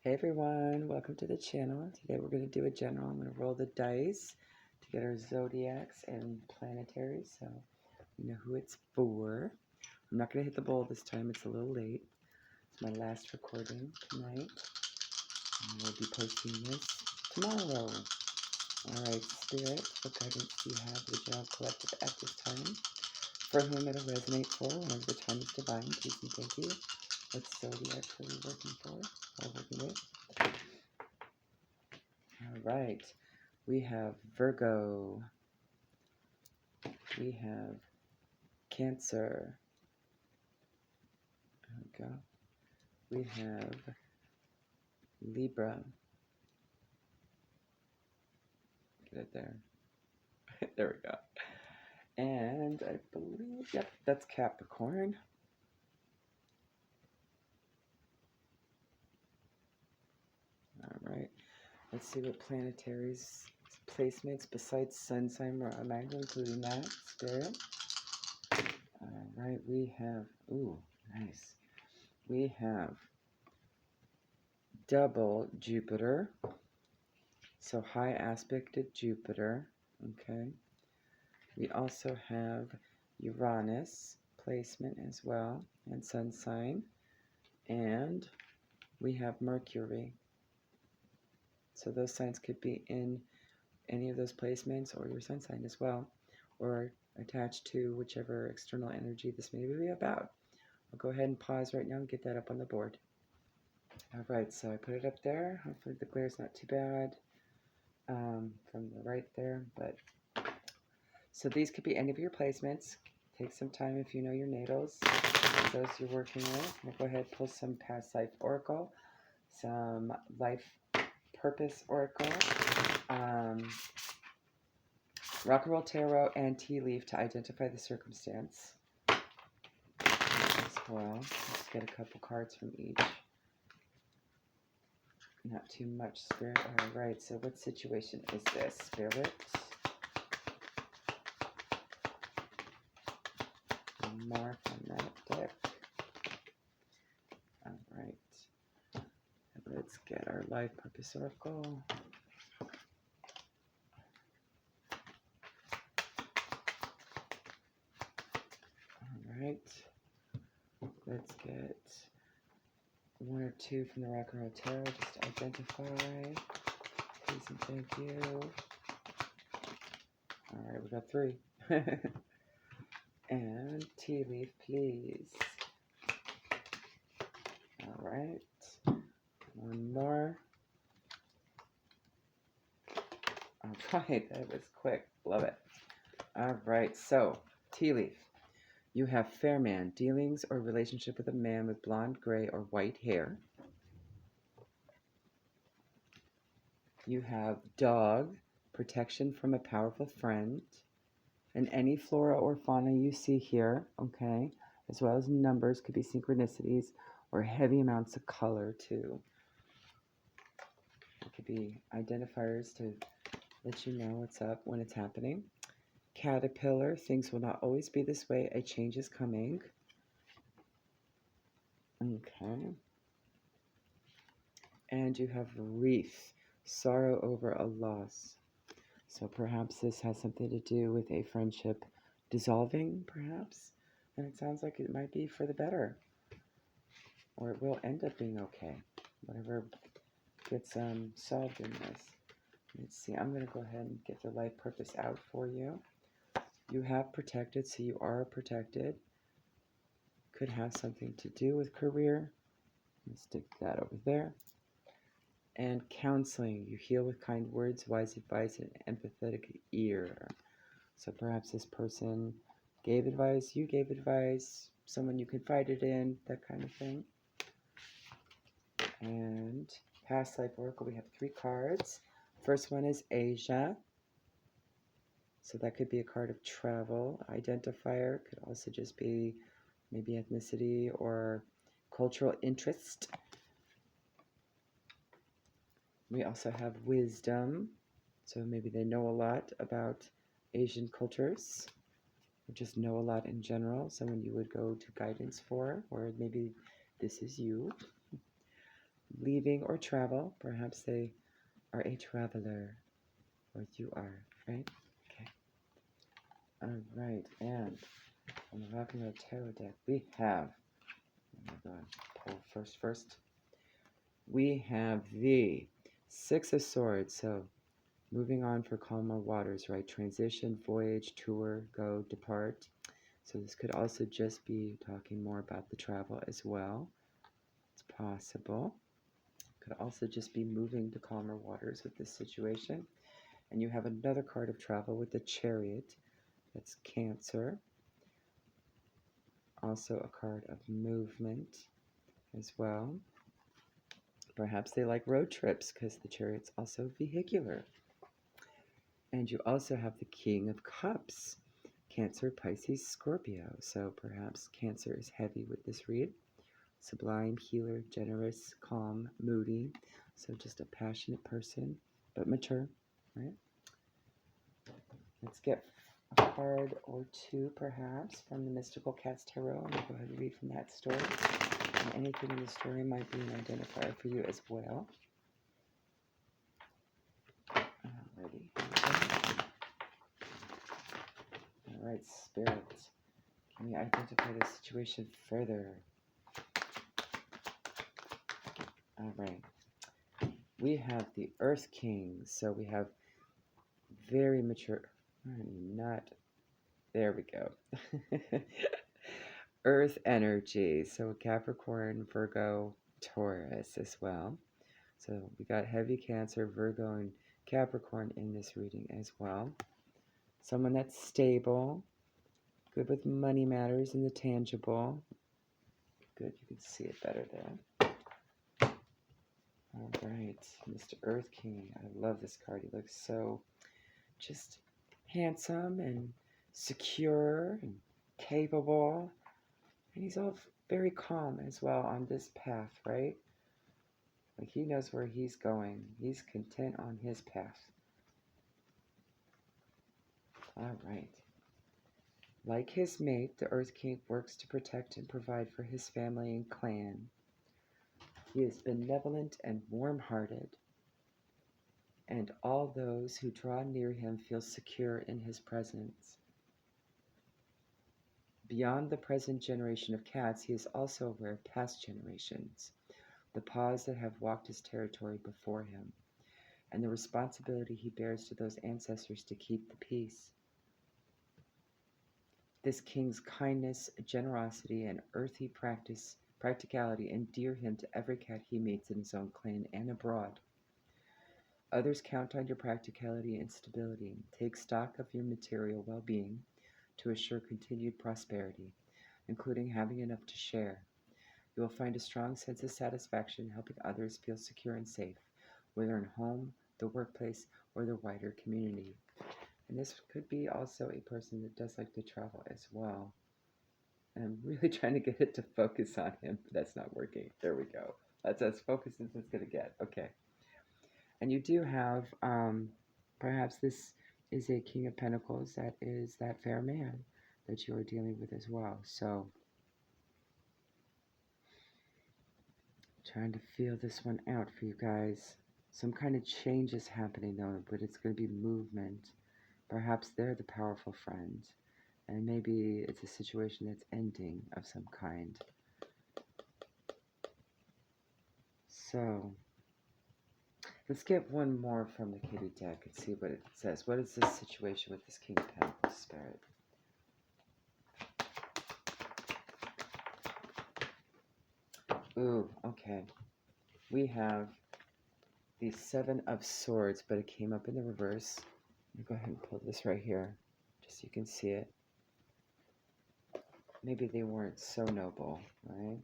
Hey everyone, welcome to the channel. Today we're going to do a general. I'm going to roll the dice to get our Zodiacs and Planetary, so we know who it's for. I'm not going to hit the bowl this time, it's a little late. It's my last recording tonight, and we'll be posting this tomorrow. Alright, Spirit, what guidance do you have for the general collective at this time? For whom it'll resonate for, whenever the time is divine, please and thank you. What Zodiacs are we working for, or working with? All right, we have Virgo, we have Cancer, there we go. We have Libra, get it there, there we go. And I believe, yep, that's Capricorn. All right, let's see what Planetary's placements besides Sun sign were including that, Spirit. All right, we have, ooh, nice. We have double Jupiter, so high aspected Jupiter, okay. We also have Uranus placement as well, and Sun sign, and we have Mercury. So those signs could be in any of those placements or your Sun sign as well, or attached to whichever external energy this may be about. I'll go ahead and pause right now and get that up on the board. All right, so I put it up there. Hopefully the glare is not too bad from the right there, but so these could be any of your placements. Take some time if you know your natals, those you're working with. I'm going to go ahead and pull some past life oracle, some life purpose oracle, rock and roll tarot, and tea leaf to identify the circumstance as well. Let's get a couple cards from each. Not too much, Spirit. All right, so what situation is this, Spirit? Mark on that deck. All right, let's get our life purpose oracle. All right, let's get one or two from the rock and roll tarot just to identify. Please and thank you. All right, we got three. And tea leaf, please. All right, one more. All right, that was quick. Love it. All right, so tea leaf. You have fair man, dealings or relationship with a man with blonde, gray, or white hair. You have dog, protection from a powerful friend. And any flora or fauna you see here, okay, as well as numbers, could be synchronicities or heavy amounts of color too. It could be identifiers to let you know what's up when it's happening. Caterpillar, things will not always be this way. A change is coming. Okay. And you have wreath, sorrow over a loss. So perhaps this has something to do with a friendship dissolving, perhaps. And it sounds like it might be for the better. Or it will end up being okay. Whatever gets solved in this. Let's see, I'm going to go ahead and get the life purpose out for you. You have protected, so you are protected. Could have something to do with career. Let's stick that over there. And counseling, you heal with kind words, wise advice, and empathetic ear. So perhaps this person gave advice, you gave advice, someone you confided in, that kind of thing. And past life oracle, we have 3 cards. First one is Asia. So that could be a card of travel. Identifier could also just be maybe ethnicity or cultural interest. We also have wisdom. So maybe they know a lot about Asian cultures, or just know a lot in general. Someone you would go to guidance for, or maybe this is you. leaving or travel. Perhaps they are a traveler, or you are, right? Okay. All right, and on the Rocky Tarot deck, we have, oh my God, pull first. We have the Six of Swords, so moving on for calmer waters, right? Transition, voyage, tour, go, depart. So this could also just be talking more about the travel as well. It's possible. Could also just be moving to calmer waters with this situation. And you have another card of travel with the Chariot. That's Cancer. Also a card of movement as well. Perhaps they like road trips because the Chariot's also vehicular. And you also have the King of Cups. Cancer, Pisces, Scorpio. So perhaps Cancer is heavy with this read. Sublime, healer, generous, calm, moody. So just a passionate person, but mature, right? Let's get a card or two, perhaps, from the Mystical Cats Tarot. I'm going to go ahead and read from that story. And anything in the story might be an identifier for you as well. Alrighty. Alright, Spirit. Can you identify the situation further? Alright. We have the Earth King. So we have very mature... There we go. Earth energy. So Capricorn, Virgo, Taurus as well. So we got heavy Cancer, Virgo, and Capricorn in this reading as well. Someone that's stable, good with money matters and the tangible. Good, you can see it better there. All right, Mr. Earth King. I love this card. He looks so just handsome and secure and capable. And he's all very calm as well on this path, right? Like he knows where he's going. He's content on his path. All right. Like his mate, the Earth King works to protect and provide for his family and clan. He is benevolent and warm-hearted, and all those who draw near him feel secure in his presence. Beyond the present generation of cats, he is also aware of past generations, the paws that have walked his territory before him, and the responsibility he bears to those ancestors to keep the peace. This king's kindness, generosity, and earthy practicality endear him to every cat he meets in his own clan and abroad. Others count on your practicality and stability. Take stock of your material well-being to assure continued prosperity, including having enough to share. You will find a strong sense of satisfaction helping others feel secure and safe, whether in home, the workplace, or the wider community. And this could be also a person that does like to travel as well. And I'm really trying to get it to focus on him, but that's not working. There we go. That's as focused as it's going to get. Okay. And you do have, perhaps this is a King of Pentacles that is that fair man that you are dealing with as well. So, trying to feel this one out for you guys. Some kind of change is happening though, but it's going to be movement. Perhaps they're the powerful friend, and maybe it's a situation that's ending of some kind. So, let's get one more from the kitty deck and see what it says. What is this situation with this King of Pentacles spirit? Ooh, okay. We have the Seven of Swords, but it came up in the reverse. Let me go ahead and pull this right here, just so you can see it. Maybe they weren't so noble, right?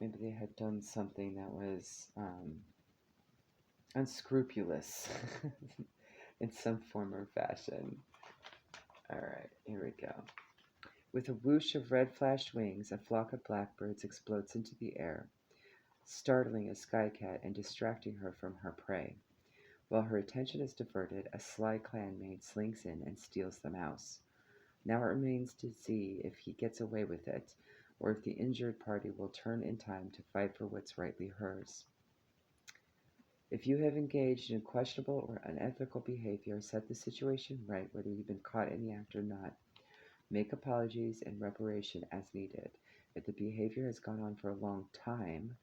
Maybe they had done something that was unscrupulous in some form or fashion. All right, here we go. With a whoosh of red flashed wings, a flock of blackbirds explodes into the air, startling a sky cat and distracting her from her prey. While her attention is diverted, a sly clanmate slinks in and steals the mouse. Now it remains to see if he gets away with it, or if the injured party will turn in time to fight for what's rightly hers. If you have engaged in questionable or unethical behavior, set the situation right whether you've been caught in the act or not. Make apologies and reparation as needed. If the behavior has gone on for a long time,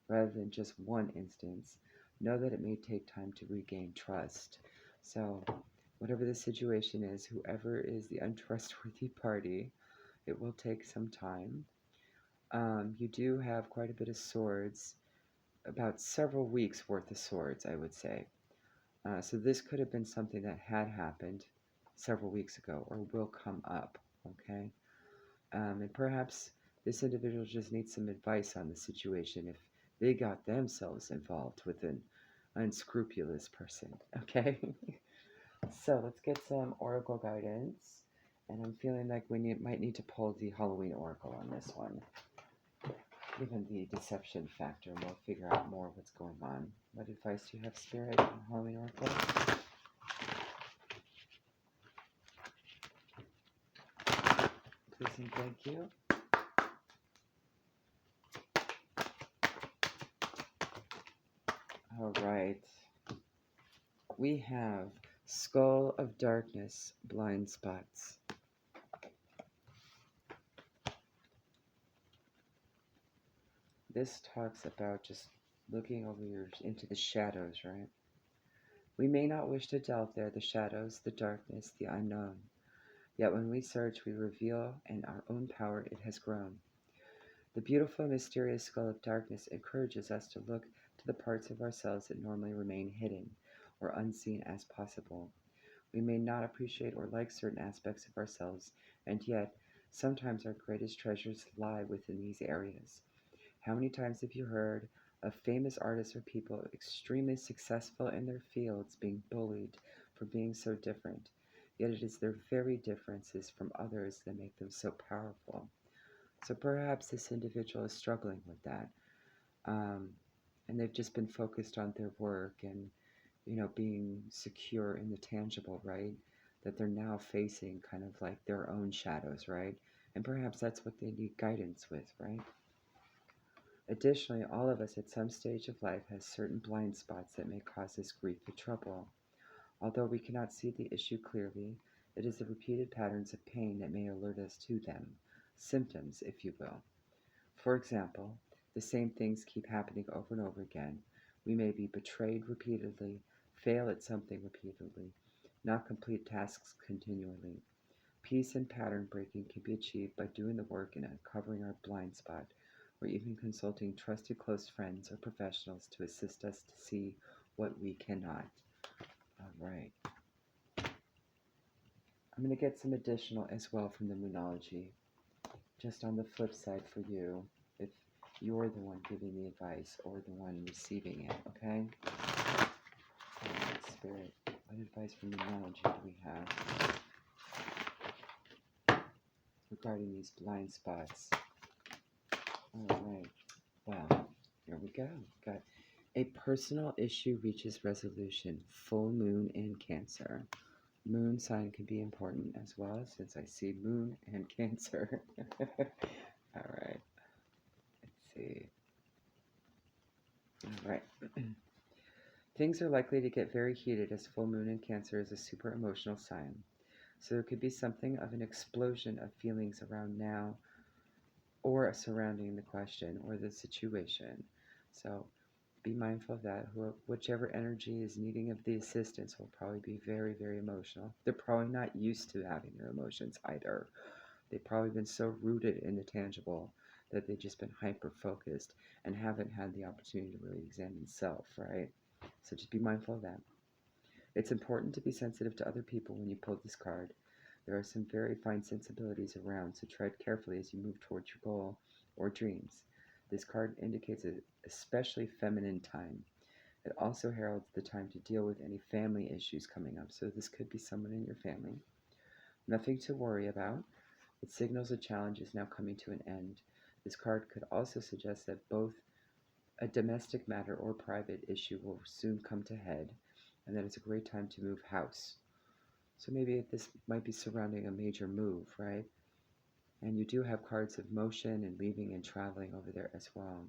rather than just one instance, know that it may take time to regain trust. So, whatever the situation is, whoever is the untrustworthy party, it will take some time. You do have quite a bit of swords, about several weeks worth of swords, I would say. So this could have been something that had happened several weeks ago or will come up, okay? And perhaps this individual just needs some advice on the situation if they got themselves involved with an unscrupulous person, okay? So let's get some oracle guidance. And I'm feeling like we might need to pull the Halloween oracle on this one. Given the deception factor, we'll figure out more what's going on. What advice do you have, Spirit, on Halloween oracle? Please and thank you. All right. We have Skull of Darkness, Blind Spots. This talks about just looking over into the shadows, right? We may not wish to delve there, the shadows, the darkness, the unknown. Yet when we search, we reveal in our own power it has grown. The beautiful, mysterious skull of darkness encourages us to look to the parts of ourselves that normally remain hidden or unseen as possible. We may not appreciate or like certain aspects of ourselves, and yet sometimes our greatest treasures lie within these areas. How many times have you heard of famous artists or people extremely successful in their fields being bullied for being so different? Yet it is their very differences from others that make them so powerful. So perhaps this individual is struggling with that. And they've just been focused on their work and, being secure in the tangible, right? That they're now facing kind of like their own shadows, right? And perhaps that's what they need guidance with, right? Additionally, all of us at some stage of life has certain blind spots that may cause us grief or trouble. Although we cannot see the issue clearly, it is the repeated patterns of pain that may alert us to them, symptoms, if you will. For example, the same things keep happening over and over again. We may be betrayed repeatedly, fail at something repeatedly, not complete tasks continually. Peace and pattern breaking can be achieved by doing the work and uncovering our blind spot, or even consulting trusted close friends or professionals to assist us to see what we cannot. All right. I'm going to get some additional as well from the Moonology, just on the flip side for you, if you're the one giving the advice or the one receiving it, okay? All right, Spirit, what advice from the Moonology do we have regarding these blind spots? All right. Well, here we go. Got a personal issue reaches resolution. Full moon in Cancer. Moon sign can be important as well, since I see moon and Cancer. All right. Let's see. All right. Things are likely to get very heated as full moon in Cancer is a super emotional sign. So there could be something of an explosion of feelings around now or surrounding the question or the situation. So be mindful of that. Whichever energy is needing of the assistance will probably be very, very emotional. They're probably not used to having their emotions either. They've probably been so rooted in the tangible that they've just been hyper-focused and haven't had the opportunity to really examine self, right? So just be mindful of that. It's important to be sensitive to other people when you pull this card. There are some very fine sensibilities around, so tread carefully as you move towards your goal or dreams. This card indicates an especially feminine time. It also heralds the time to deal with any family issues coming up, so this could be someone in your family. Nothing to worry about. It signals a challenge is now coming to an end. This card could also suggest that both a domestic matter or private issue will soon come to head, and that it's a great time to move house. So maybe this might be surrounding a major move, right? And you do have cards of motion and leaving and traveling over there as well.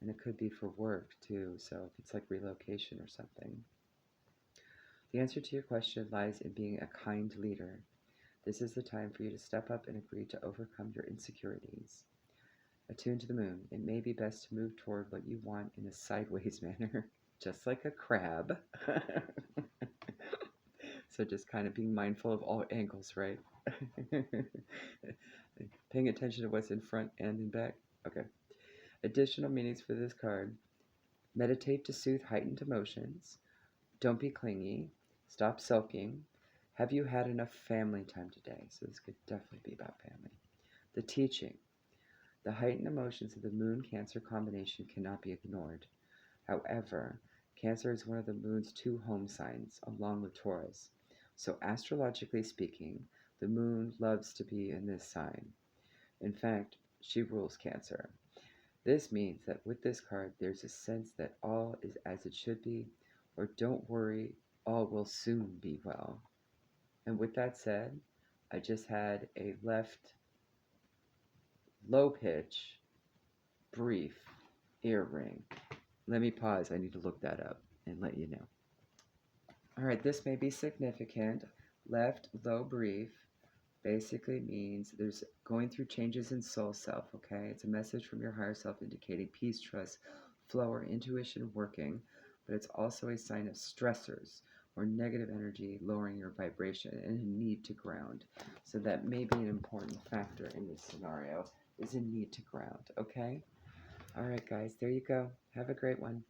And it could be for work too, so if it's like relocation or something. The answer to your question lies in being a kind leader. This is the time for you to step up and agree to overcome your insecurities. Attuned to the moon, it may be best to move toward what you want in a sideways manner, just like a crab. So just kind of being mindful of all angles, right? Paying attention to what's in front and in back. Okay. Additional meanings for this card. Meditate to soothe heightened emotions. Don't be clingy. Stop sulking. Have you had enough family time today? So this could definitely be about family. The teaching. The heightened emotions of the Moon-Cancer combination cannot be ignored. However, Cancer is one of the Moon's 2 home signs, along with Taurus. So astrologically speaking, the Moon loves to be in this sign. In fact, she rules Cancer. This means that with this card, there's a sense that all is as it should be, or don't worry, all will soon be well. And with that said, I just had a left low pitch, brief ear ring. Let me pause. I need to look that up and let you know. All right, this may be significant. Left low brief basically means there's going through changes in soul self, okay? It's a message from your higher self indicating peace, trust, flow, or intuition working, but it's also a sign of stressors or negative energy lowering your vibration and a need to ground. So that may be an important factor in this scenario, is a need to ground, okay? All right, guys, there you go. Have a great one.